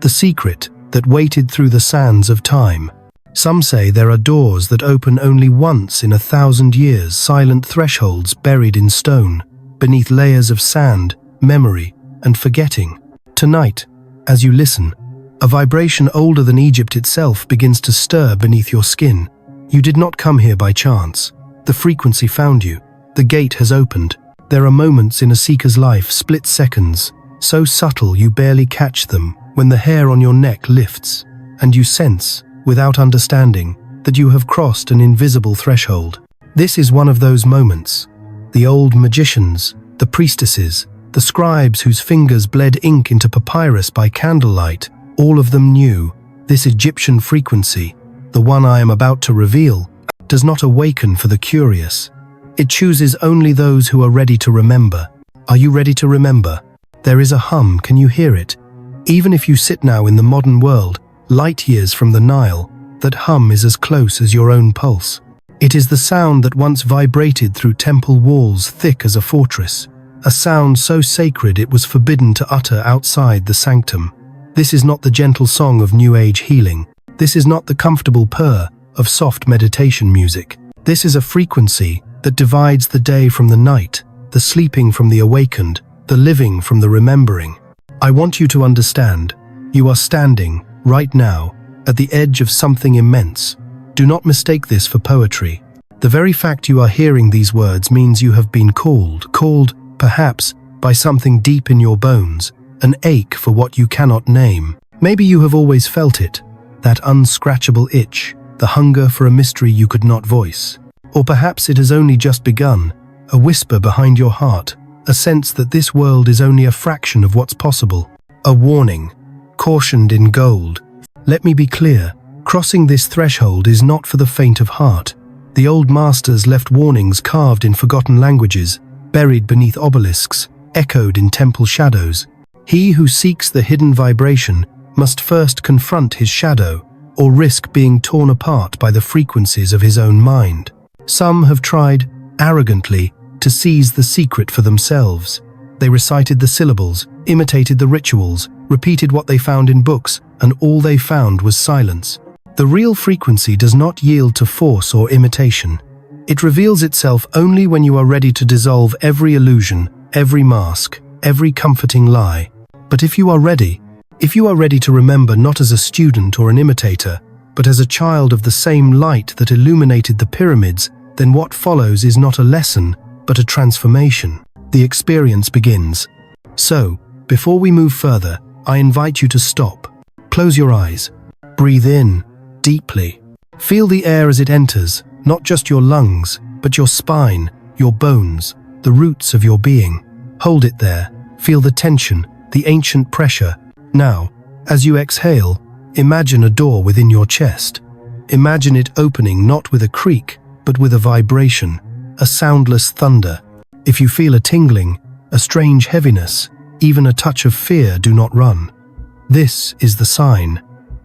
the secret that waited through the sands of time. Some say there are doors that open only once in 1,000 years, silent thresholds buried in stone, beneath layers of sand, memory, and forgetting. Tonight, as you listen, a vibration older than Egypt itself begins to stir beneath your skin. You did not come here by chance. The frequency found you. The gate has opened. There are moments in a seeker's life, split seconds, so subtle you barely catch them, when the hair on your neck lifts, and you sense, without understanding, that you have crossed an invisible threshold. This is one of those moments. The old magicians, the priestesses, the scribes whose fingers bled ink into papyrus by candlelight, all of them knew this Egyptian frequency, the one I am about to reveal, does not awaken for the curious. It chooses only those who are ready to remember. Are you ready to remember? There is a hum, can you hear it? Even if you sit now in the modern world, light years from the Nile, that hum is as close as your own pulse. It is the sound that once vibrated through temple walls thick as a fortress, a sound so sacred it was forbidden to utter outside the sanctum. This is not the gentle song of New Age healing. This is not the comfortable purr of soft meditation music. This is a frequency that divides the day from the night, the sleeping from the awakened, the living from the remembering. I want you to understand, you are standing, right now, at the edge of something immense. Do not mistake this for poetry. The very fact you are hearing these words means you have been called, perhaps, by something deep in your bones, an ache for what you cannot name. Maybe you have always felt it, that unscratchable itch, the hunger for a mystery you could not voice. Or perhaps it has only just begun, a whisper behind your heart, a sense that this world is only a fraction of what's possible. A warning, cautioned in gold. Let me be clear, crossing this threshold is not for the faint of heart. The old masters left warnings carved in forgotten languages, buried beneath obelisks, echoed in temple shadows. He who seeks the hidden vibration must first confront his shadow, or risk being torn apart by the frequencies of his own mind. Some have tried, arrogantly, to seize the secret for themselves. They recited the syllables, imitated the rituals, repeated what they found in books, and all they found was silence. The real frequency does not yield to force or imitation. It reveals itself only when you are ready to dissolve every illusion, every mask, every comforting lie. But if you are ready to remember not as a student or an imitator, but as a child of the same light that illuminated the pyramids, then what follows is not a lesson, but a transformation. The experience begins. So, before we move further, I invite you to stop. Close your eyes. Breathe in, deeply. Feel the air as it enters, not just your lungs, but your spine, your bones, the roots of your being. Hold it there. Feel the tension, the ancient pressure. Now, as you exhale, imagine a door within your chest. Imagine it opening not with a creak, but with a vibration, a soundless thunder. If you feel a tingling, a strange heaviness, even a touch of fear, do not run. This is the sign.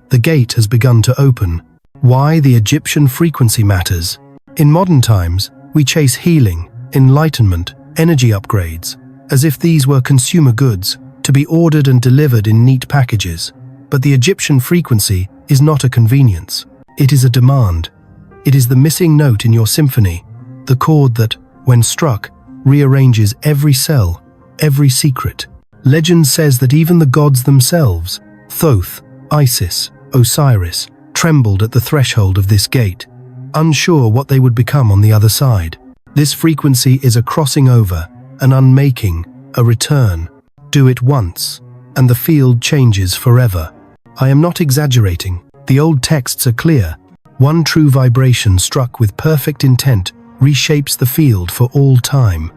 The gate has begun to open. Why the Egyptian frequency matters. In modern times, we chase healing, enlightenment, energy upgrades, as if these were consumer goods, to be ordered and delivered in neat packages. But the Egyptian frequency is not a convenience. It is a demand. It is the missing note in your symphony, the chord that, when struck, rearranges every cell, every secret. Legend says that even the gods themselves, Thoth, Isis, Osiris, trembled at the threshold of this gate, unsure what they would become on the other side. This frequency is a crossing over, an unmaking, a return. Do it once, and the field changes forever. I am not exaggerating. The old texts are clear. One true vibration struck with perfect intent reshapes the field for all time.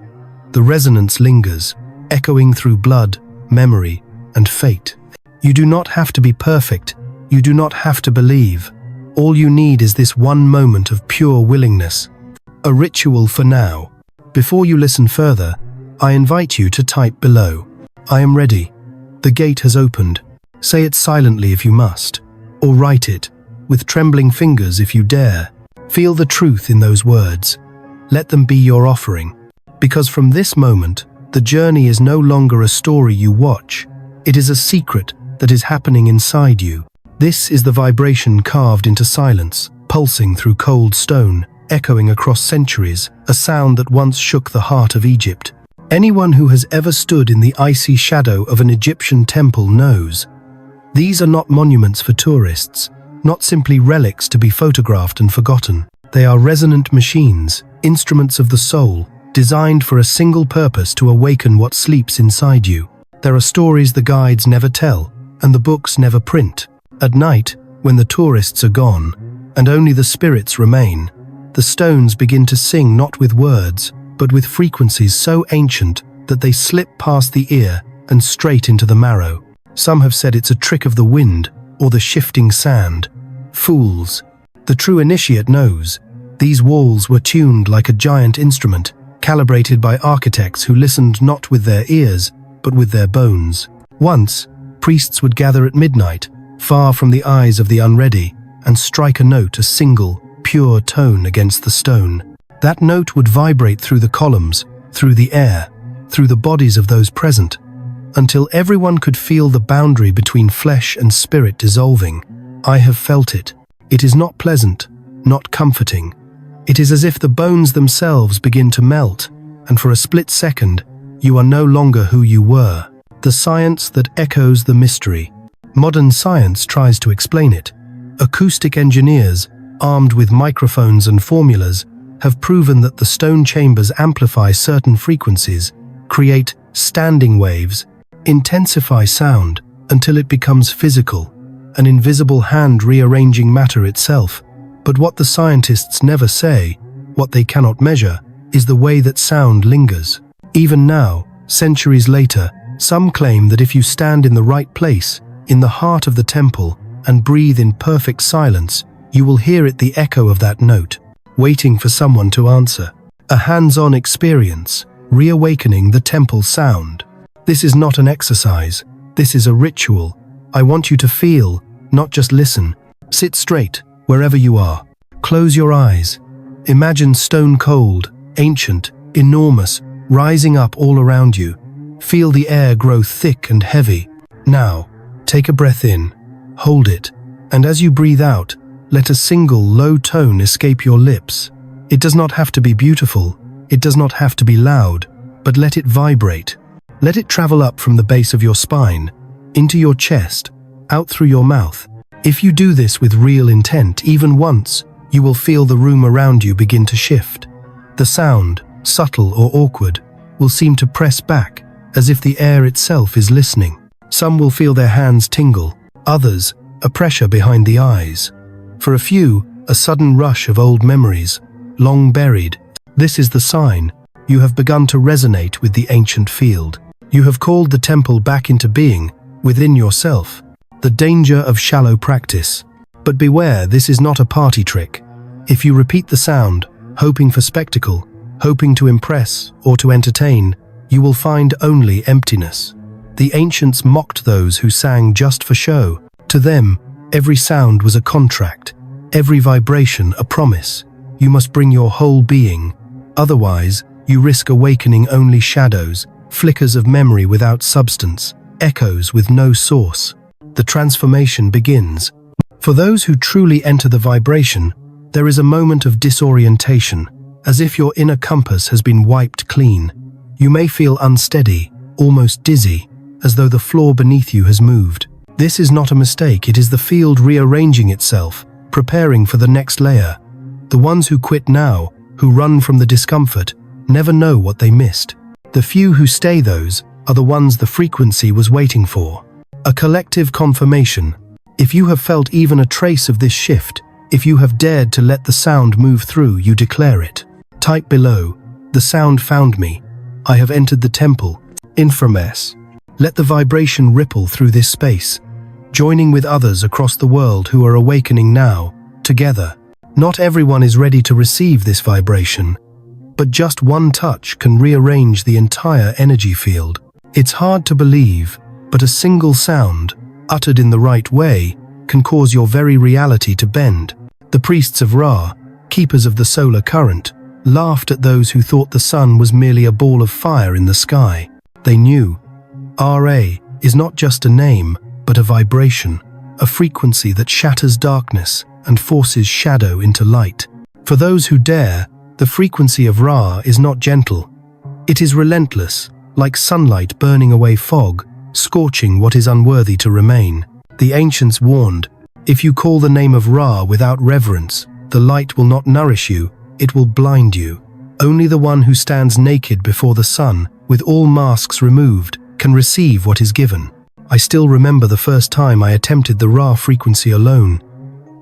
The resonance lingers, echoing through blood, memory, and fate. You do not have to be perfect. You do not have to believe. All you need is this one moment of pure willingness. A ritual for now. Before you listen further, I invite you to type below. I am ready. The gate has opened. Say it silently if you must, or write it, with trembling fingers if you dare. Feel the truth in those words. Let them be your offering. Because from this moment, the journey is no longer a story you watch. It is a secret that is happening inside you. This is the vibration carved into silence, pulsing through cold stone, echoing across centuries, a sound that once shook the heart of Egypt. Anyone who has ever stood in the icy shadow of an Egyptian temple knows. These are not monuments for tourists, not simply relics to be photographed and forgotten. They are resonant machines, instruments of the soul, designed for a single purpose: to awaken what sleeps inside you. There are stories the guides never tell, and the books never print. At night, when the tourists are gone, and only the spirits remain, the stones begin to sing, not with words, but with frequencies so ancient that they slip past the ear and straight into the marrow. Some have said it's a trick of the wind or the shifting sand. Fools. The true initiate knows. These walls were tuned like a giant instrument, calibrated by architects who listened not with their ears, but with their bones. Once, priests would gather at midnight, far from the eyes of the unready, and strike a note, a single, pure tone against the stone. That note would vibrate through the columns, through the air, through the bodies of those present, until everyone could feel the boundary between flesh and spirit dissolving. I have felt it. It is not pleasant, not comforting. It is as if the bones themselves begin to melt, and for a split second, you are no longer who you were. The science that echoes the mystery. Modern science tries to explain it. Acoustic engineers, armed with microphones and formulas, have proven that the stone chambers amplify certain frequencies, create standing waves, intensify sound until it becomes physical, an invisible hand rearranging matter itself. But what the scientists never say, what they cannot measure, is the way that sound lingers. Even now, centuries later, some claim that if you stand in the right place, in the heart of the temple, and breathe in perfect silence, you will hear it, the echo of that note, waiting for someone to answer. A hands-on experience, reawakening the temple sound. This is not an exercise. This is a ritual. I want you to feel, not just listen. Sit straight, wherever you are. Close your eyes. Imagine stone cold, ancient, enormous, rising up all around you. Feel the air grow thick and heavy. Now, take a breath in, hold it, and as you breathe out, let a single low tone escape your lips. It does not have to be beautiful, it does not have to be loud, but let it vibrate. Let it travel up from the base of your spine, into your chest, out through your mouth. If you do this with real intent, even once, you will feel the room around you begin to shift. The sound, subtle or awkward, will seem to press back, as if the air itself is listening. Some will feel their hands tingle, others, a pressure behind the eyes. For a few, a sudden rush of old memories, long buried. This is the sign. You have begun to resonate with the ancient field. You have called the temple back into being, within yourself. The danger of shallow practice. But beware, this is not a party trick. If you repeat the sound, hoping for spectacle, hoping to impress or to entertain, you will find only emptiness. The ancients mocked those who sang just for show. To them, every sound was a contract, every vibration a promise. You must bring your whole being. Otherwise, you risk awakening only shadows, flickers of memory without substance, echoes with no source. The transformation begins. For those who truly enter the vibration, there is a moment of disorientation, as if your inner compass has been wiped clean. You may feel unsteady, almost dizzy, as though the floor beneath you has moved. This is not a mistake, it is the field rearranging itself, preparing for the next layer. The ones who quit now, who run from the discomfort, never know what they missed. The few who stay, those are the ones the frequency was waiting for. A collective confirmation. If you have felt even a trace of this shift, if you have dared to let the sound move through, you declare it. Type below, "The sound found me. I have entered the temple." Inframes. Let the vibration ripple through this space, joining with others across the world who are awakening now, together. Not everyone is ready to receive this vibration, but just one touch can rearrange the entire energy field. It's hard to believe, but a single sound, uttered in the right way, can cause your very reality to bend. The priests of Ra, keepers of the solar current, laughed at those who thought the sun was merely a ball of fire in the sky. They knew, Ra is not just a name, but a vibration, a frequency that shatters darkness and forces shadow into light. For those who dare, the frequency of Ra is not gentle. It is relentless, like sunlight burning away fog, scorching what is unworthy to remain. The ancients warned, if you call the name of Ra without reverence, the light will not nourish you, it will blind you. Only the one who stands naked before the sun, with all masks removed, can receive what is given. I still remember the first time I attempted the Ra frequency alone.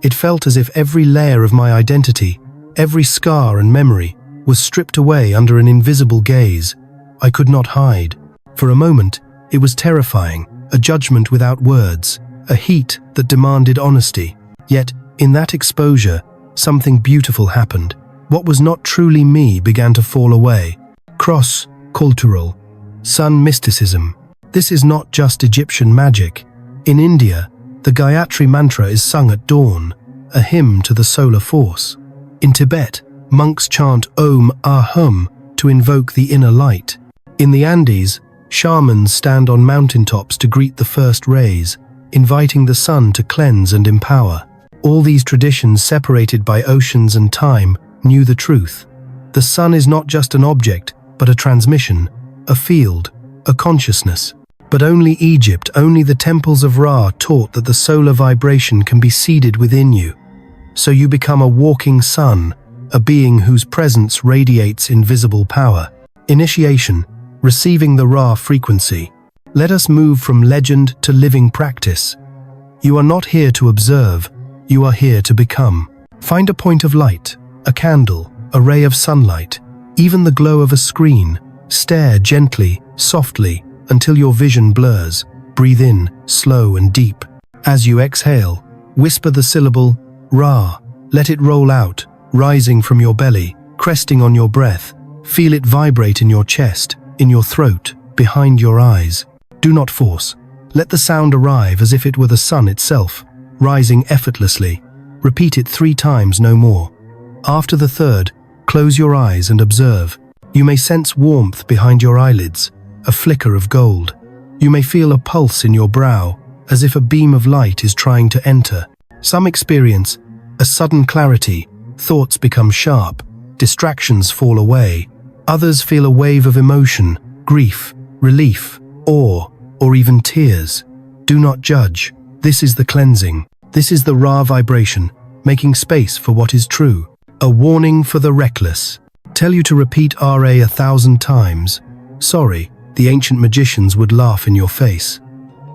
It felt as if every layer of my identity, every scar and memory, was stripped away under an invisible gaze. I could not hide. For a moment, it was terrifying, a judgment without words, a heat that demanded honesty. Yet, in that exposure, something beautiful happened. What was not truly me began to fall away. Cross-cultural, sun mysticism. This is not just Egyptian magic. In India, the Gayatri mantra is sung at dawn, a hymn to the solar force. In Tibet, monks chant Om Ahum to invoke the inner light. In the Andes, shamans stand on mountaintops to greet the first rays, inviting the sun to cleanse and empower. All these traditions, separated by oceans and time, knew the truth. The sun is not just an object, but a transmission, a field, a consciousness. But only Egypt, only the temples of Ra taught that the solar vibration can be seeded within you. So you become a walking sun, a being whose presence radiates invisible power. Initiation, receiving the Ra frequency. Let us move from legend to living practice. You are not here to observe, you are here to become. Find a point of light, a candle, a ray of sunlight, even the glow of a screen. Stare gently, softly, until your vision blurs. Breathe in, slow and deep. As you exhale, whisper the syllable, Ra. Let it roll out, rising from your belly, cresting on your breath. Feel it vibrate in your chest, in your throat, behind your eyes. Do not force. Let the sound arrive as if it were the sun itself, rising effortlessly. Repeat it 3 times, no more. After the third, close your eyes and observe. You may sense warmth behind your eyelids, a flicker of gold. You may feel a pulse in your brow, as if a beam of light is trying to enter. Some experience a sudden clarity, thoughts become sharp, distractions fall away. Others feel a wave of emotion, grief, relief, awe, or even tears. Do not judge. This is the cleansing. This is the Ra vibration, making space for what is true. A warning for the reckless. Tell you to repeat Ra 1,000 times. Sorry, the ancient magicians would laugh in your face.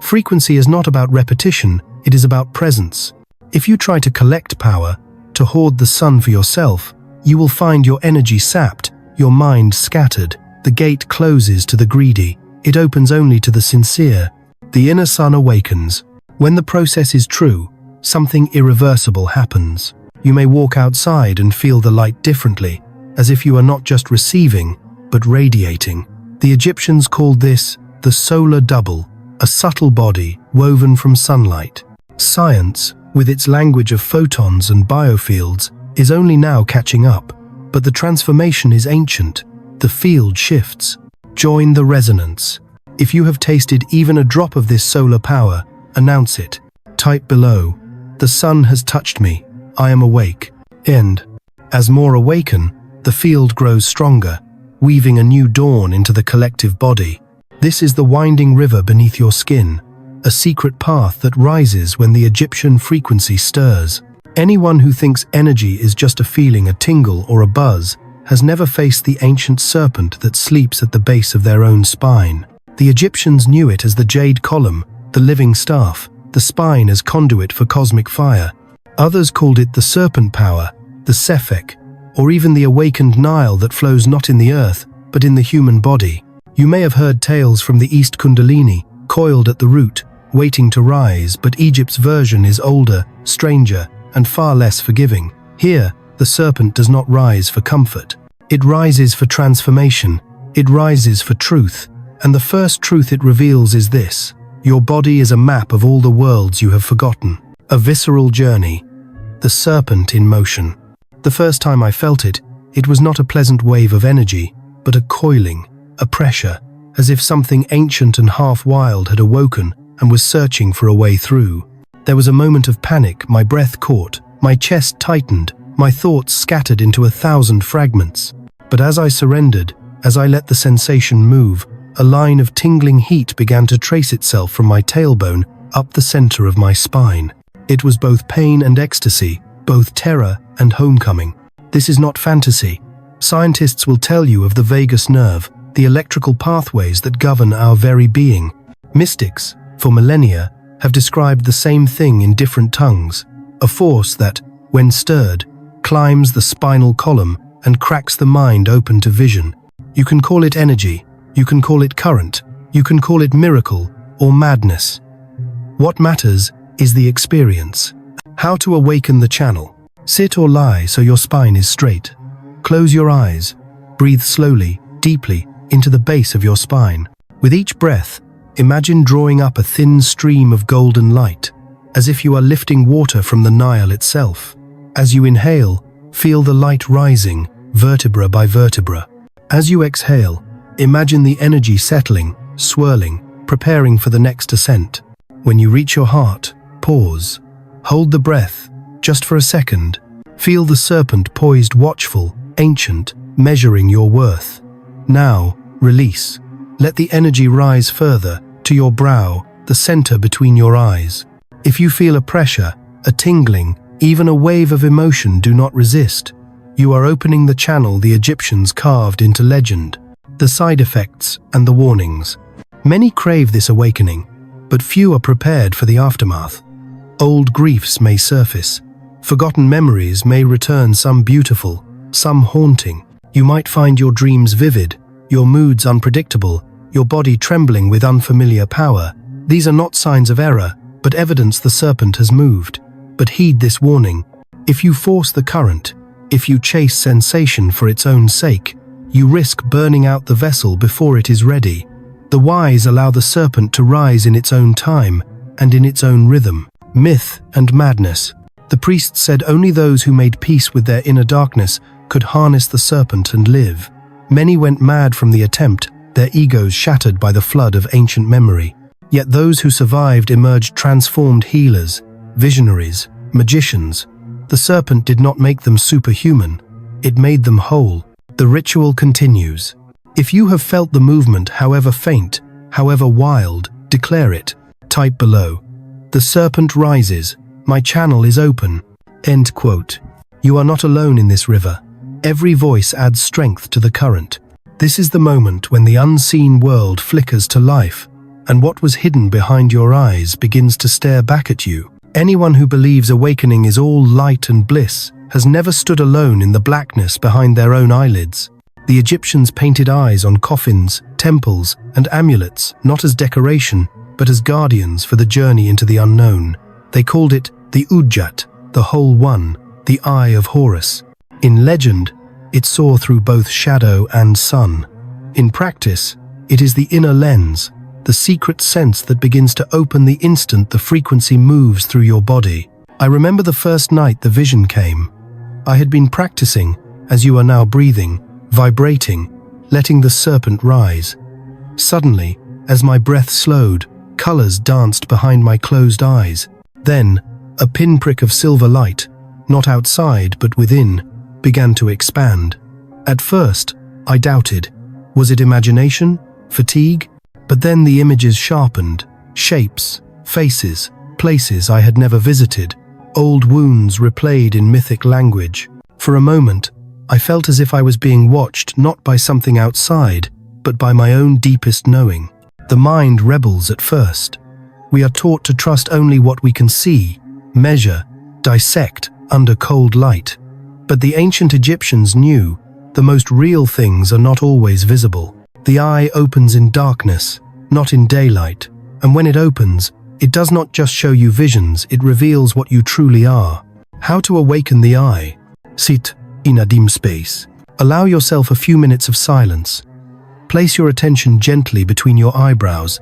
Frequency is not about repetition, it is about presence. If you try to collect power, to hoard the sun for yourself, you will find your energy sapped, your mind scattered. The gate closes to the greedy. It opens only to the sincere. The inner sun awakens. When the process is true, something irreversible happens. You may walk outside and feel the light differently, as if you are not just receiving, but radiating. The Egyptians called this the solar double, a subtle body woven from sunlight. Science, with its language of photons and biofields, is only now catching up, but the transformation is ancient. The field shifts. Join the resonance. If you have tasted even a drop of this solar power, announce it. Type below, the sun has touched me, I am awake. End. As more awaken, the field grows stronger, weaving a new dawn into the collective body. This is the winding river beneath your skin, a secret path that rises when the Egyptian frequency stirs. Anyone who thinks energy is just a feeling, a tingle, or a buzz, has never faced the ancient serpent that sleeps at the base of their own spine. The Egyptians knew it as the jade column, the living staff, the spine as conduit for cosmic fire. Others called it the serpent power, the Sephek, or even the awakened Nile that flows not in the earth, but in the human body. You may have heard tales from the East Kundalini, coiled at the root, waiting to rise, but Egypt's version is older, stranger, and far less forgiving. Here, the serpent does not rise for comfort. It rises for transformation. It rises for truth. And the first truth it reveals is this: your body is a map of all the worlds you have forgotten. A visceral journey. The serpent in motion. The first time I felt it, it was not a pleasant wave of energy, but a coiling, a pressure, as if something ancient and half-wild had awoken, and was searching for a way through. There was a moment of panic, my breath caught, my chest tightened, my thoughts scattered into 1,000 fragments. But as I surrendered, as I let the sensation move, a line of tingling heat began to trace itself from my tailbone up the center of my spine. It was both pain and ecstasy, both terror and homecoming. This is not fantasy. Scientists will tell you of the vagus nerve, the electrical pathways that govern our very being. Mystics, for millennia, have described the same thing in different tongues, a force that, when stirred, climbs the spinal column and cracks the mind open to vision. You can call it energy, you can call it current, you can call it miracle or madness. What matters is the experience. How to awaken the channel. Sit or lie so your spine is straight. Close your eyes. Breathe slowly, deeply, into the base of your spine. With each breath, imagine drawing up a thin stream of golden light, as if you are lifting water from the Nile itself. As you inhale, feel the light rising, vertebra by vertebra. As you exhale, imagine the energy settling, swirling, preparing for the next ascent. When you reach your heart, pause. Hold the breath, just for a second. Feel the serpent poised watchful, ancient, measuring your worth. Now, release. Let the energy rise further, to your brow, the center between your eyes. If you feel a pressure, a tingling, even a wave of emotion, do not resist. You are opening the channel the Egyptians carved into legend. The side effects and the warnings. Many crave this awakening, but few are prepared for the aftermath. Old griefs may surface. Forgotten memories may return, some beautiful, some haunting. You might find your dreams vivid, your moods unpredictable, your body trembling with unfamiliar power. These are not signs of error, but evidence the serpent has moved. But heed this warning. If you force the current, if you chase sensation for its own sake, you risk burning out the vessel before it is ready. The wise allow the serpent to rise in its own time and in its own rhythm. Myth and madness. The priests said only those who made peace with their inner darkness could harness the serpent and live. Many went mad from the attempt, their egos shattered by the flood of ancient memory. Yet those who survived emerged transformed healers, visionaries, magicians. The serpent did not make them superhuman. It made them whole. The ritual continues. If you have felt the movement, however faint, however wild, declare it. Type below. The serpent rises. My channel is open. End quote. You are not alone in this river. Every voice adds strength to the current. This is the moment when the unseen world flickers to life, and what was hidden behind your eyes begins to stare back at you. Anyone who believes awakening is all light and bliss has never stood alone in the blackness behind their own eyelids. The Egyptians painted eyes on coffins, temples, and amulets, not as decoration, but as guardians for the journey into the unknown. They called it the Ujjat, the whole one, the eye of Horus. In legend, it saw through both shadow and sun. In practice, it is the inner lens, the secret sense that begins to open the instant the frequency moves through your body. I remember the first night the vision came. I had been practicing, as you are now breathing, vibrating, letting the serpent rise. Suddenly, as my breath slowed, colors danced behind my closed eyes. Then, a pinprick of silver light, not outside but within, began to expand. At first, I doubted. Was it imagination? Fatigue? But then the images sharpened. Shapes, faces, places I had never visited. Old wounds replayed in mythic language. For a moment, I felt as if I was being watched not by something outside, but by my own deepest knowing. The mind rebels at first. We are taught to trust only what we can see, measure, dissect under cold light. But the ancient Egyptians knew the most real things are not always visible. The eye opens in darkness, not in daylight. And when it opens, it does not just show you visions, it reveals what you truly are. How to awaken the eye? Sit in a dim space. Allow yourself a few minutes of silence. Place your attention gently between your eyebrows,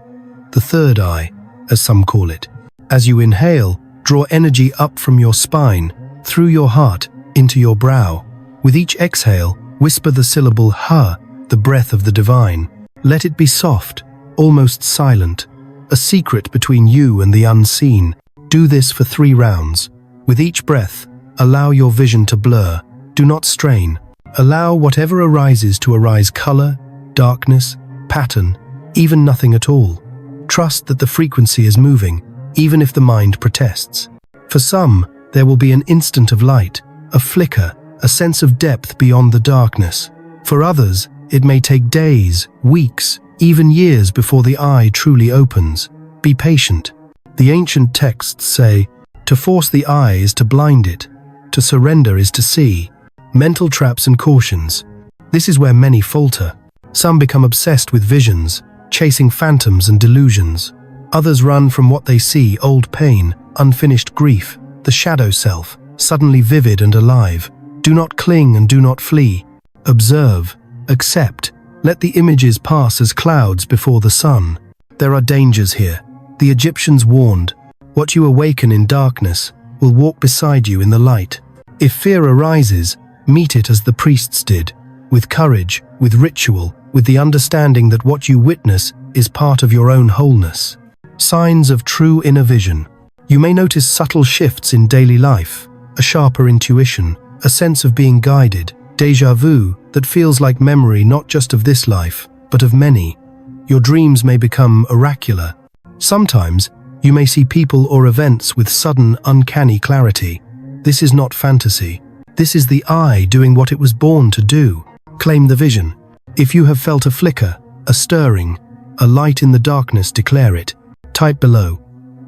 the third eye, as some call it. As you inhale, draw energy up from your spine, through your heart, into your brow. With each exhale, whisper the syllable Ha, the breath of the divine. Let it be soft, almost silent, a secret between you and the unseen. Do this for 3 rounds. With each breath, allow your vision to blur. Do not strain. Allow whatever arises to arise: color, darkness, pattern, even nothing at all. Trust that the frequency is moving, even if the mind protests. For some, there will be an instant of light, a flicker, a sense of depth beyond the darkness. For others, it may take days, weeks, even years before the eye truly opens. Be patient. The ancient texts say, to force the eye is to blind it, to surrender is to see. Mental traps and cautions. This is where many falter. Some become obsessed with visions, chasing phantoms and delusions. Others run from what they see: old pain, unfinished grief, the shadow self, suddenly vivid and alive. Do not cling and do not flee. Observe, accept, let the images pass as clouds before the sun. There are dangers here. The Egyptians warned, what you awaken in darkness will walk beside you in the light. If fear arises, meet it as the priests did, with courage, with ritual, with the understanding that what you witness is part of your own wholeness. Signs of true inner vision. You may notice subtle shifts in daily life, a sharper intuition, a sense of being guided, déjà vu that feels like memory not just of this life, but of many. Your dreams may become oracular. Sometimes, you may see people or events with sudden, uncanny clarity. This is not fantasy. This is the eye doing what it was born to do. Claim the vision. If you have felt a flicker, a stirring, a light in the darkness, declare it. Type below.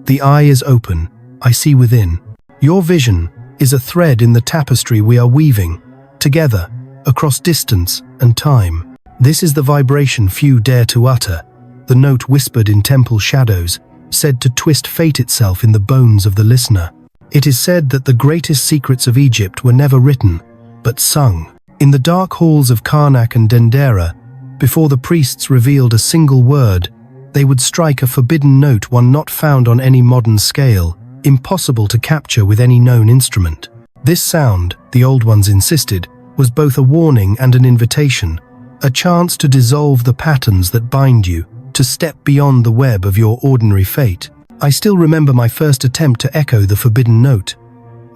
The eye is open. I see within. Your vision is a thread in the tapestry we are weaving, together, across distance and time. This is the vibration few dare to utter, the note whispered in temple shadows, said to twist fate itself in the bones of the listener. It is said that the greatest secrets of Egypt were never written, but sung. In the dark halls of Karnak and Dendera, before the priests revealed a single word, they would strike a forbidden note, one not found on any modern scale, impossible to capture with any known instrument. This sound, the old ones insisted, was both a warning and an invitation, a chance to dissolve the patterns that bind you, to step beyond the web of your ordinary fate. I still remember my first attempt to echo the forbidden note.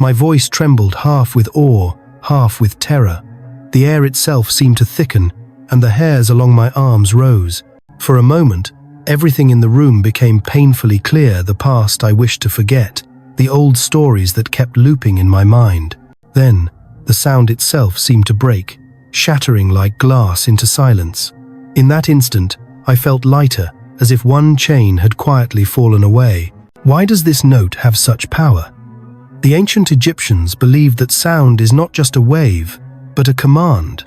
My voice trembled, half with awe, half with terror. The air itself seemed to thicken, and the hairs along my arms rose. For a moment, everything in the room became painfully clear: the past I wished to forget, the old stories that kept looping in my mind. Then, the sound itself seemed to break, shattering like glass into silence. In that instant, I felt lighter, as if one chain had quietly fallen away. Why does this note have such power? The ancient Egyptians believed that sound is not just a wave, but a command.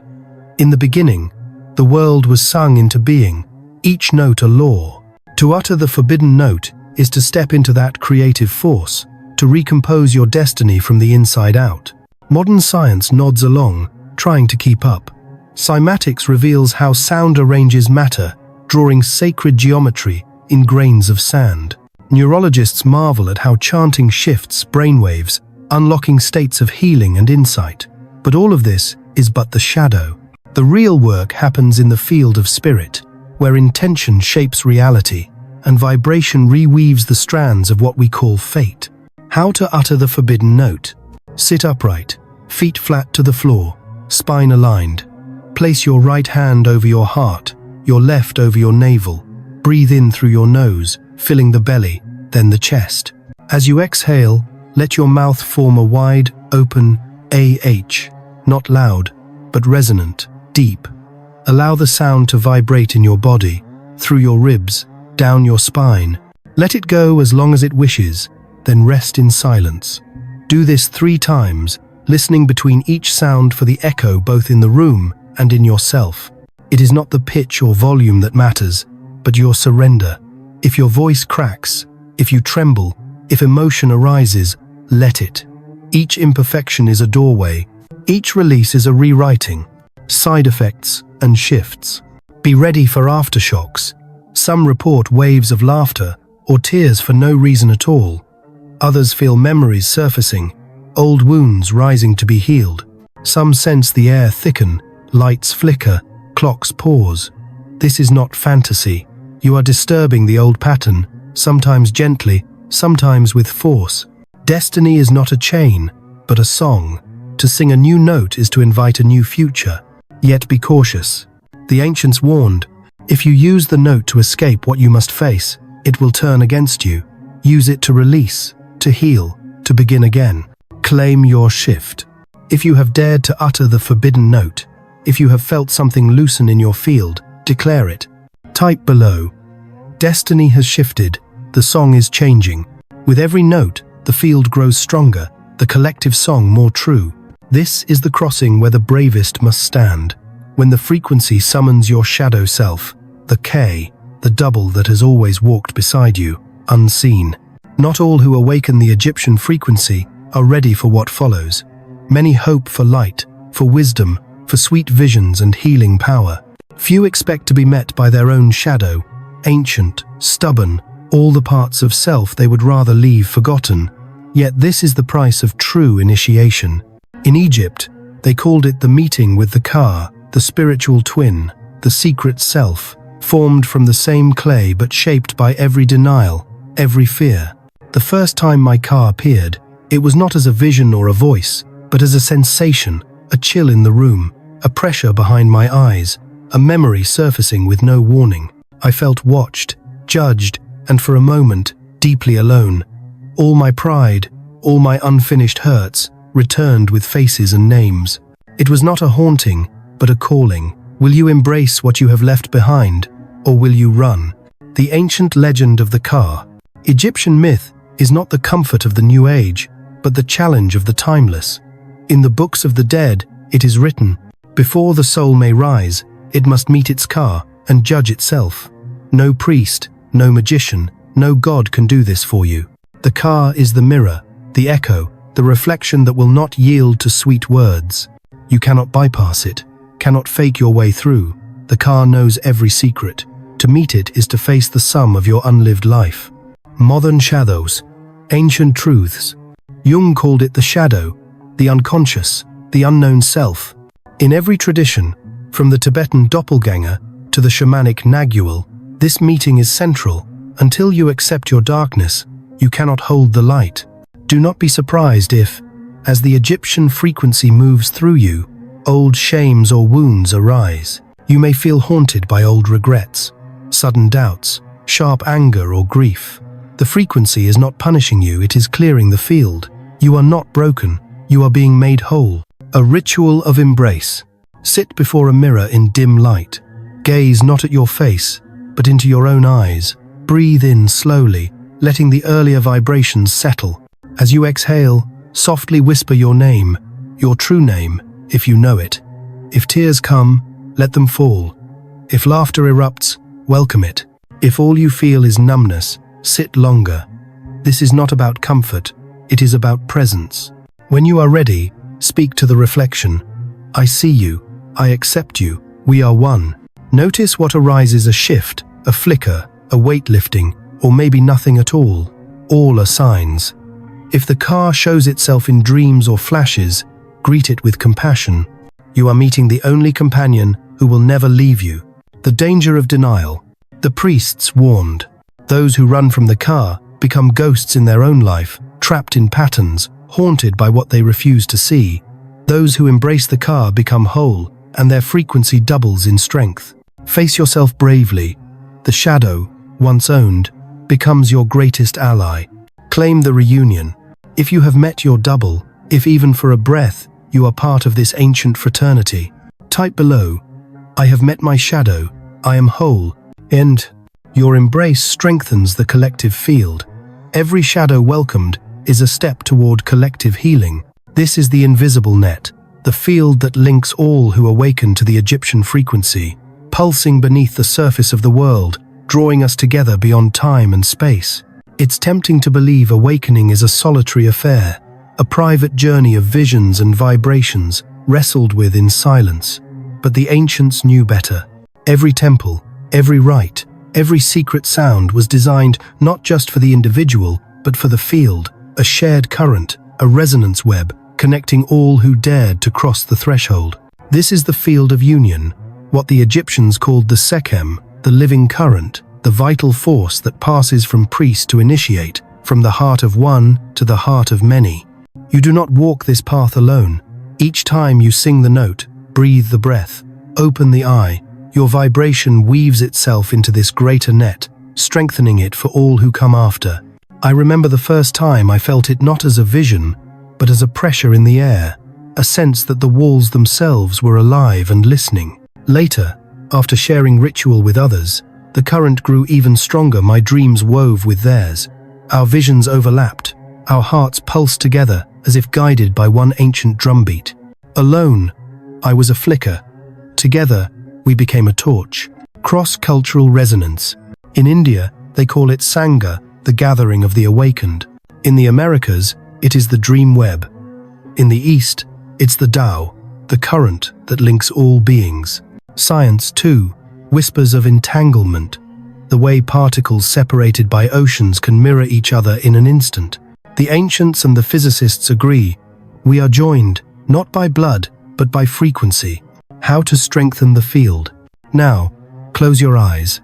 In the beginning, the world was sung into being, each note a law. To utter the forbidden note is to step into that creative force, to recompose your destiny from the inside out. Modern science nods along, trying to keep up. Cymatics reveals how sound arranges matter, drawing sacred geometry in grains of sand. Neurologists marvel at how chanting shifts brainwaves, unlocking states of healing and insight. But all of this is but the shadow. The real work happens in the field of spirit, where intention shapes reality, and vibration reweaves the strands of what we call fate. How to utter the forbidden note. Sit upright, feet flat to the floor, spine aligned. Place your right hand over your heart, your left over your navel. Breathe in through your nose, filling the belly, then the chest. As you exhale, let your mouth form a wide, open AH, not loud, but resonant, deep. Allow the sound to vibrate in your body, through your ribs, down your spine. Let it go as long as it wishes, then rest in silence. Do this 3 times, listening between each sound for the echo both in the room and in yourself. It is not the pitch or volume that matters, but your surrender. If your voice cracks, if you tremble, if emotion arises, let it. Each imperfection is a doorway. Each release is a rewriting. Side effects and shifts. Be ready for aftershocks. Some report waves of laughter or tears for no reason at all. Others feel memories surfacing, old wounds rising to be healed. Some sense the air thicken, lights flicker, clocks pause. This is not fantasy. You are disturbing the old pattern, sometimes gently, sometimes with force. Destiny is not a chain, but a song. To sing a new note is to invite a new future. Yet be cautious. The ancients warned, if you use the note to escape what you must face, it will turn against you. Use it to release, to heal, to begin again. Claim your shift. If you have dared to utter the forbidden note, if you have felt something loosen in your field, declare it. Type below. Destiny has shifted. The song is changing. With every note, the field grows stronger, the collective song more true. This is the crossing where the bravest must stand. When the frequency summons your shadow self, the K, the double that has always walked beside you, unseen. Not all who awaken the Egyptian frequency are ready for what follows. Many hope for light, for wisdom, for sweet visions and healing power. Few expect to be met by their own shadow, ancient, stubborn, all the parts of self they would rather leave forgotten. Yet this is the price of true initiation. In Egypt, they called it the meeting with the Ka, the spiritual twin, the secret self, formed from the same clay but shaped by every denial, every fear. The first time my Ka appeared, it was not as a vision or a voice, but as a sensation, a chill in the room, a pressure behind my eyes, a memory surfacing with no warning. I felt watched, judged, and for a moment, deeply alone. All my pride, all my unfinished hurts, returned with faces and names. It was not a haunting, but a calling. Will you embrace what you have left behind, or will you run? The ancient legend of the Ka. Egyptian myth is not the comfort of the new age, but the challenge of the timeless. In the books of the dead, it is written, before the soul may rise, it must meet its Ka and judge itself. No priest, no magician, no god can do this for you. The Ka is the mirror, the echo, the reflection that will not yield to sweet words. You cannot bypass it, cannot fake your way through. The Ka knows every secret. To meet it is to face the sum of your unlived life. Modern shadows, ancient truths. Jung called it the shadow, the unconscious, the unknown self. In every tradition, from the Tibetan doppelganger to the shamanic nagual, this meeting is central. Until you accept your darkness, you cannot hold the light. Do not be surprised if, as the Egyptian frequency moves through you, old shames or wounds arise. You may feel haunted by old regrets, sudden doubts, sharp anger or grief. The frequency is not punishing you, it is clearing the field. You are not broken, you are being made whole. A ritual of embrace. Sit before a mirror in dim light. Gaze not at your face, but into your own eyes. Breathe in slowly, letting the earlier vibrations settle. As you exhale, softly whisper your name, your true name, if you know it. If tears come, let them fall. If laughter erupts, welcome it. If all you feel is numbness, sit longer. This is not about comfort, it is about presence. When you are ready, speak to the reflection. I see you, I accept you, we are one. Notice what arises: a shift, a flicker, a weightlifting, or maybe nothing at all. All are signs. If the Ka shows itself in dreams or flashes, greet it with compassion. You are meeting the only companion who will never leave you. The danger of denial. The priests warned. Those who run from the Ka become ghosts in their own life, trapped in patterns, haunted by what they refuse to see. Those who embrace the Ka become whole, and their frequency doubles in strength. Face yourself bravely. The shadow, once owned, becomes your greatest ally. Claim the reunion. If you have met your double, if even for a breath, you are part of this ancient fraternity. Type below, I have met my shadow, I am whole, and your embrace strengthens the collective field. Every shadow welcomed is a step toward collective healing. This is the invisible net, the field that links all who awaken to the Egyptian frequency, pulsing beneath the surface of the world, drawing us together beyond time and space. It's tempting to believe awakening is a solitary affair, a private journey of visions and vibrations wrestled with in silence. But the ancients knew better. Every temple, every rite, every secret sound was designed not just for the individual, but for the field, a shared current, a resonance web, connecting all who dared to cross the threshold. This is the field of union, what the Egyptians called the Sekhem, the living current, the vital force that passes from priest to initiate, from the heart of one to the heart of many. You do not walk this path alone. Each time you sing the note, breathe the breath, open the eye, your vibration weaves itself into this greater net, strengthening it for all who come after. I remember the first time I felt it not as a vision, but as a pressure in the air, a sense that the walls themselves were alive and listening. Later, after sharing ritual with others, the current grew even stronger. My dreams wove with theirs. Our visions overlapped, our hearts pulsed together as if guided by one ancient drumbeat. Alone, I was a flicker. Together, we became a torch. Cross-cultural resonance. In India, they call it Sangha, the gathering of the awakened. In the Americas, it is the dream web. In the East, it's the Tao, the current that links all beings. Science, too, whispers of entanglement, the way particles separated by oceans can mirror each other in an instant. The ancients and the physicists agree, we are joined, not by blood, but by frequency. How to strengthen the field. Now, close your eyes.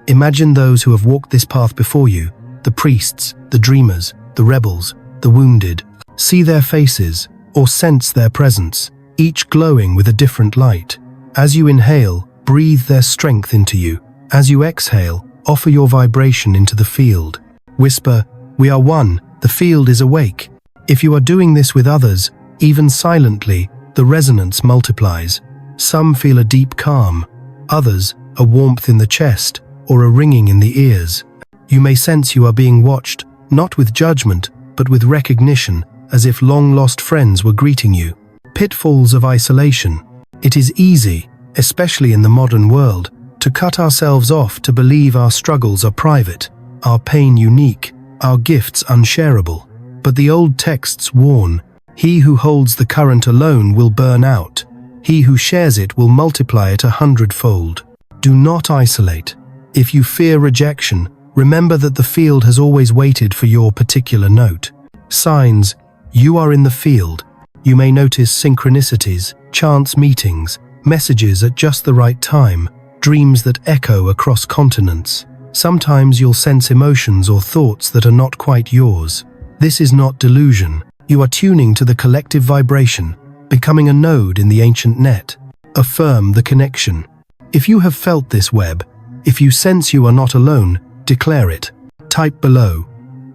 Imagine those who have walked this path before you, the priests, the dreamers, the rebels, the wounded. See their faces, or sense their presence, each glowing with a different light. As you inhale, breathe their strength into you. As you exhale, offer your vibration into the field. Whisper, we are one, the field is awake. If you are doing this with others, even silently, the resonance multiplies. Some feel a deep calm, others a warmth in the chest or a ringing in the ears. You may sense you are being watched, not with judgment, but with recognition, as if long-lost friends were greeting you. Pitfalls of isolation. It is easy, especially in the modern world, to cut ourselves off to believe our struggles are private, our pain unique, our gifts unshareable. But the old texts warn, he who holds the current alone will burn out. He who shares it will multiply it 100-fold. Do not isolate. If you fear rejection, remember that the field has always waited for your particular note. Signs, you are in the field. You may notice synchronicities, chance meetings, messages at just the right time, dreams that echo across continents. Sometimes you'll sense emotions or thoughts that are not quite yours. This is not delusion. You are tuning to the collective vibration, becoming a node in the ancient net. Affirm the connection. If you have felt this web, if you sense you are not alone, declare it. Type below,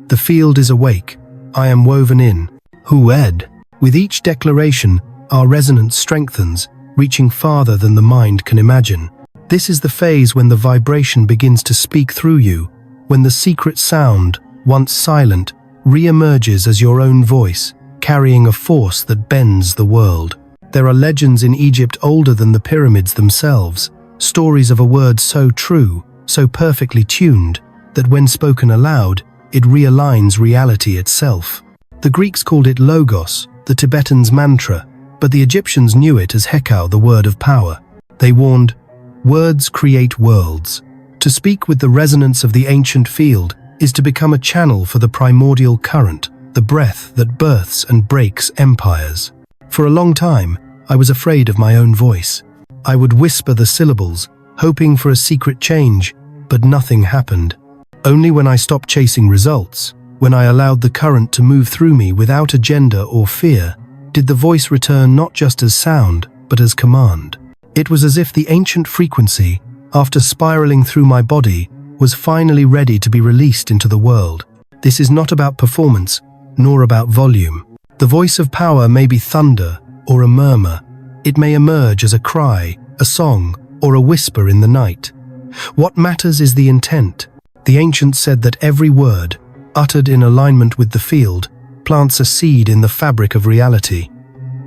the field is awake, I am woven in. YoU. With each declaration, our resonance strengthens, reaching farther than the mind can imagine. This is the phase when the vibration begins to speak through you, when the secret sound, once silent, re-emerges as your own voice, carrying a force that bends the world. There are legends in Egypt older than the pyramids themselves, stories of a word so true, so perfectly tuned, that when spoken aloud, it realigns reality itself. The Greeks called it logos, the Tibetans mantra, but the Egyptians knew it as hekau, the word of power. They warned, words create worlds. To speak with the resonance of the ancient field is to become a channel for the primordial current, the breath that births and breaks empires. For a long time, I was afraid of my own voice. I would whisper the syllables, hoping for a secret change, but nothing happened. Only when I stopped chasing results, when I allowed the current to move through me without agenda or fear, did the voice return not just as sound, but as command. It was as if the ancient frequency, after spiraling through my body, was finally ready to be released into the world. This is not about performance, nor about volume. The voice of power may be thunder or a murmur. It may emerge as a cry, a song, or a whisper in the night. What matters is the intent. The ancients said that every word, uttered in alignment with the field, plants a seed in the fabric of reality.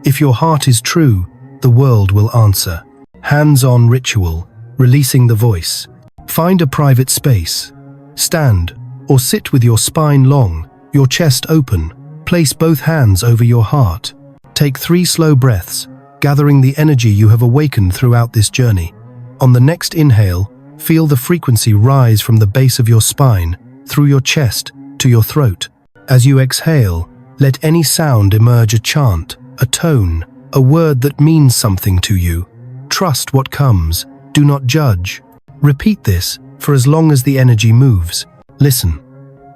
If your heart is true, the world will answer. Hands-on ritual, releasing the voice. Find a private space. Stand or sit with your spine long, your chest open. Place both hands over your heart. Take 3 slow breaths, gathering the energy you have awakened throughout this journey. On the next inhale, feel the frequency rise from the base of your spine, through your chest, to your throat. As you exhale, let any sound emerge: a chant, a tone, a word that means something to you. Trust what comes. Do not judge. Repeat this, for as long as the energy moves. Listen.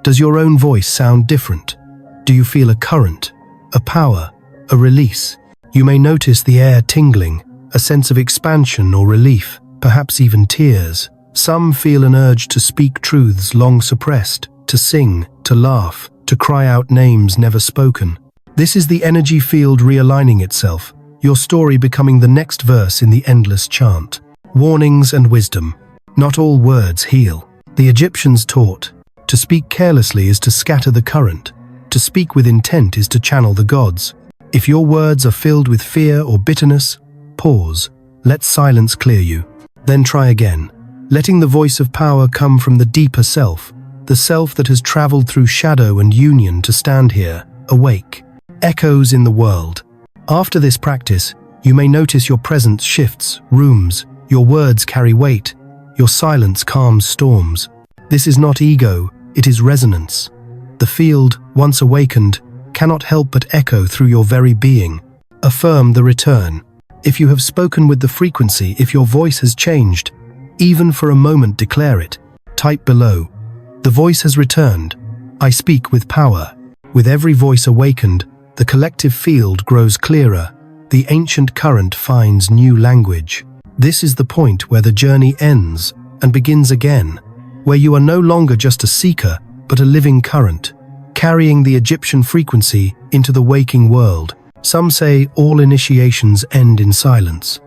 Does your own voice sound different? Do you feel a current, a power, a release? You may notice the air tingling, a sense of expansion or relief, perhaps even tears. Some feel an urge to speak truths long suppressed, to sing, to laugh, to cry out names never spoken. This is the energy field realigning itself, your story becoming the next verse in the endless chant. Warnings and wisdom. Not all words heal. The Egyptians taught, to speak carelessly is to scatter the current. To speak with intent is to channel the gods. If your words are filled with fear or bitterness, pause. Let silence clear you. Then try again, letting the voice of power come from the deeper self, the self that has traveled through shadow and union to stand here, awake. Echoes in the world. After this practice, you may notice your presence shifts, rooms, your words carry weight, your silence calms storms. This is not ego, it is resonance. The field, once awakened, cannot help but echo through your very being. Affirm the return. If you have spoken with the frequency, if your voice has changed, even for a moment declare it. Type below. The voice has returned. I speak with power. With every voice awakened, the collective field grows clearer. The ancient current finds new language. This is the point where the journey ends and begins again, where you are no longer just a seeker, but a living current, carrying the Egyptian frequency into the waking world. Some say all initiations end in silence.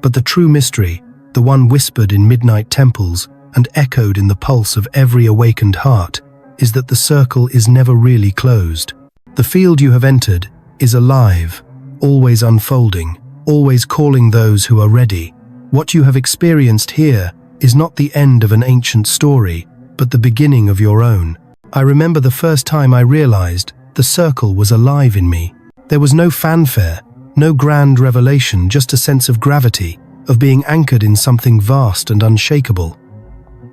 But the true mystery, the one whispered in midnight temples and echoed in the pulse of every awakened heart, is that the circle is never really closed. The field you have entered is alive, always unfolding, always calling those who are ready. What you have experienced here is not the end of an ancient story, but the beginning of your own. I remember the first time I realized the circle was alive in me. There was no fanfare, no grand revelation, just a sense of gravity, of being anchored in something vast and unshakable.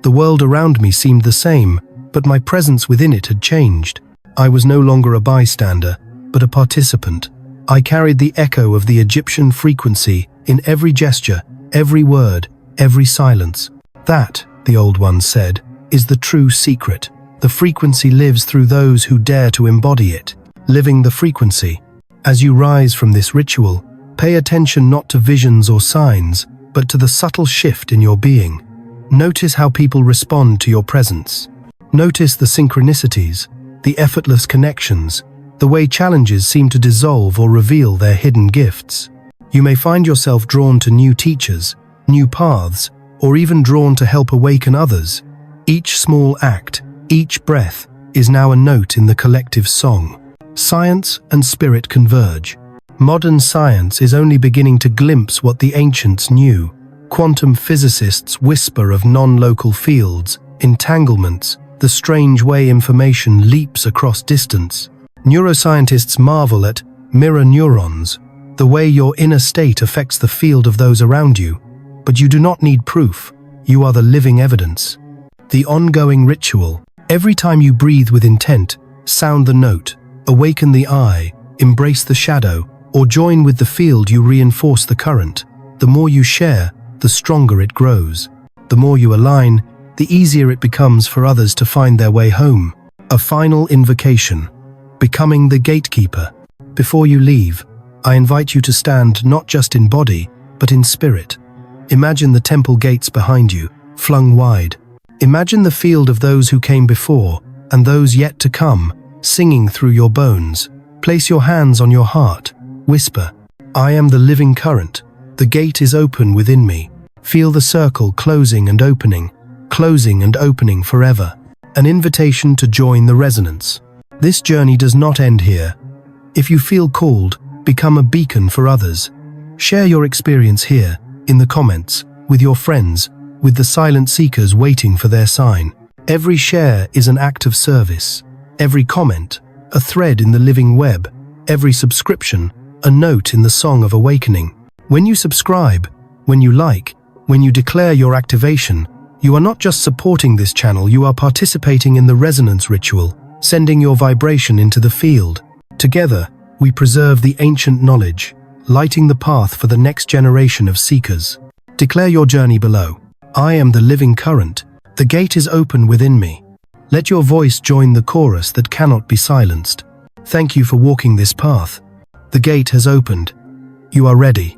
The world around me seemed the same, but my presence within it had changed. I was no longer a bystander, but a participant. I carried the echo of the Egyptian frequency in every gesture, every word, every silence. That, the old ones said, is the true secret. The frequency lives through those who dare to embody it. Living the frequency. As you rise from this ritual, pay attention not to visions or signs, but to the subtle shift in your being. Notice how people respond to your presence. Notice the synchronicities, the effortless connections, the way challenges seem to dissolve or reveal their hidden gifts. You may find yourself drawn to new teachers, new paths, or even drawn to help awaken others. Each small act, each breath, is now a note in the collective song. Science and spirit converge. Modern science is only beginning to glimpse what the ancients knew. Quantum physicists whisper of non-local fields, entanglements, the strange way information leaps across distance. Neuroscientists marvel at mirror neurons, the way your inner state affects the field of those around you. But you do not need proof. You are the living evidence. The ongoing ritual. Every time you breathe with intent, sound the note, awaken the eye, embrace the shadow, or join with the field, you reinforce the current. The more you share, the stronger it grows. The more you align, the easier it becomes for others to find their way home. A final invocation. Becoming the gatekeeper. Before you leave, I invite you to stand not just in body, but in spirit. Imagine the temple gates behind you, flung wide. Imagine the field of those who came before, and those yet to come, singing through your bones. Place your hands on your heart. Whisper, I am the living current. The gate is open within me. Feel the circle closing and opening forever. An invitation to join the resonance. This journey does not end here. If you feel called, become a beacon for others. Share your experience here, in the comments, with your friends, with the silent seekers waiting for their sign. Every share is an act of service. Every comment, a thread in the living web. Every subscription, a note in the song of awakening. When you subscribe, when you like, when you declare your activation, you are not just supporting this channel, you are participating in the resonance ritual, sending your vibration into the field. Together, we preserve the ancient knowledge, lighting the path for the next generation of seekers. Declare your journey below. I am the living current. The gate is open within me. Let your voice join the chorus that cannot be silenced. Thank you for walking this path. The gate has opened. You are ready.